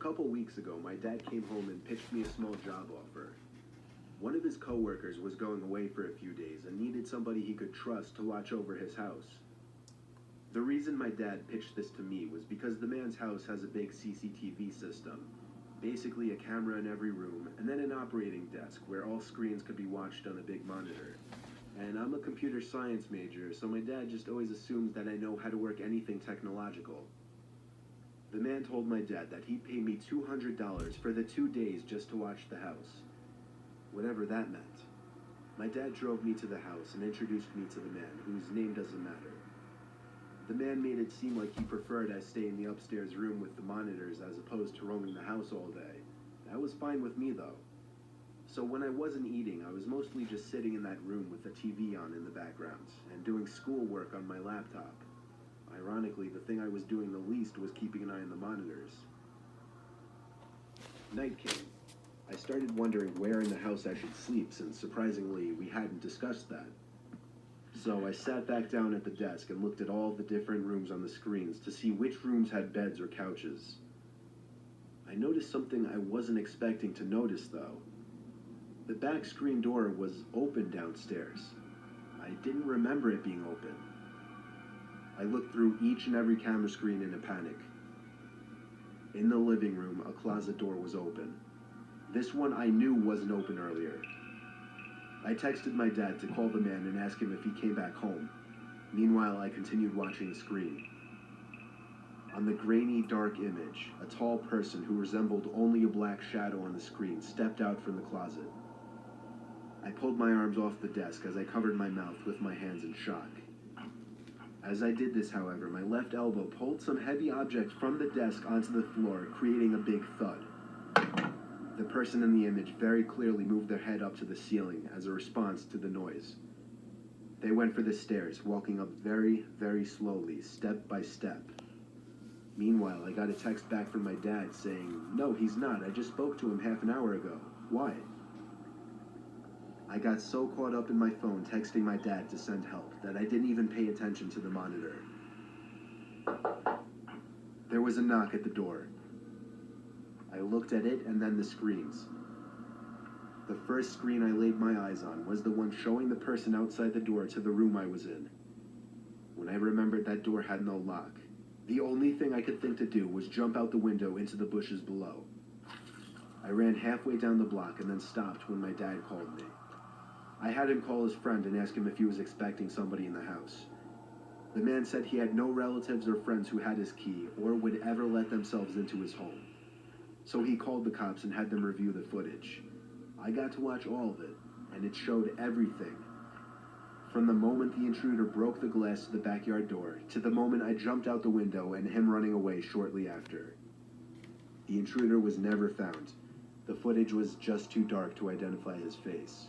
couple weeks ago, my dad came home and pitched me a small job offer. One of his coworkers was going away for a few days and needed somebody he could trust to watch over his house. The reason my dad pitched this to me was because the man's house has a big CCTV system, basically a camera in every room, and then an operating desk where all screens could be watched on a big monitor. And I'm a computer science major, so my dad just always assumes that I know how to work anything technological. The man told my dad that he'd pay me $200 for the 2 days just to watch the house, whatever that meant. My dad drove me to the house and introduced me to the man, whose name doesn't matter. The man made it seem like he preferred I stay in the upstairs room with the monitors as opposed to roaming the house all day. That was fine with me though. So when I wasn't eating, I was mostly just sitting in that room with the TV on in the background and doing schoolwork on my laptop. Ironically, the thing I was doing the least was keeping an eye on the monitors. Night came. I started wondering where in the house I should sleep, since surprisingly we hadn't discussed that. So I sat back down at the desk and looked at all the different rooms on the screens to see which rooms had beds or couches. I noticed something I wasn't expecting to notice though. The back screen door was open downstairs. I didn't remember it being open. I looked through each and every camera screen in a panic. In the living room, a closet door was open. This one I knew wasn't open earlier. I texted my dad to call the man and ask him if he came back home. Meanwhile, I continued watching the screen. On the grainy, dark image, a tall person who resembled only a black shadow on the screen stepped out from the closet. I pulled my arms off the desk as I covered my mouth with my hands in shock. As I did this, however, my left elbow pulled some heavy object from the desk onto the floor, creating a big thud. The person in the image very clearly moved their head up to the ceiling as a response to the noise. They went for the stairs, walking up very, very slowly, step by step. Meanwhile, I got a text back from my dad saying, "No, he's not. I just spoke to him half an hour ago. Why?" I got so caught up in my phone texting my dad to send help that I didn't even pay attention to the monitor. There was a knock at the door. I looked at it and then the screens. The first screen I laid my eyes on was the one showing the person outside the door to the room I was in. When I remembered that door had no lock, the only thing I could think to do was jump out the window into the bushes below. I ran halfway down the block and then stopped when my dad called me. I had him call his friend and ask him if he was expecting somebody in the house. The man said he had no relatives or friends who had his key or would ever let themselves into his home. So he called the cops and had them review the footage. I got to watch all of it, and it showed everything. From the moment the intruder broke the glass to the backyard door, to the moment I jumped out the window and him running away shortly after. The intruder was never found. The footage was just too dark to identify his face.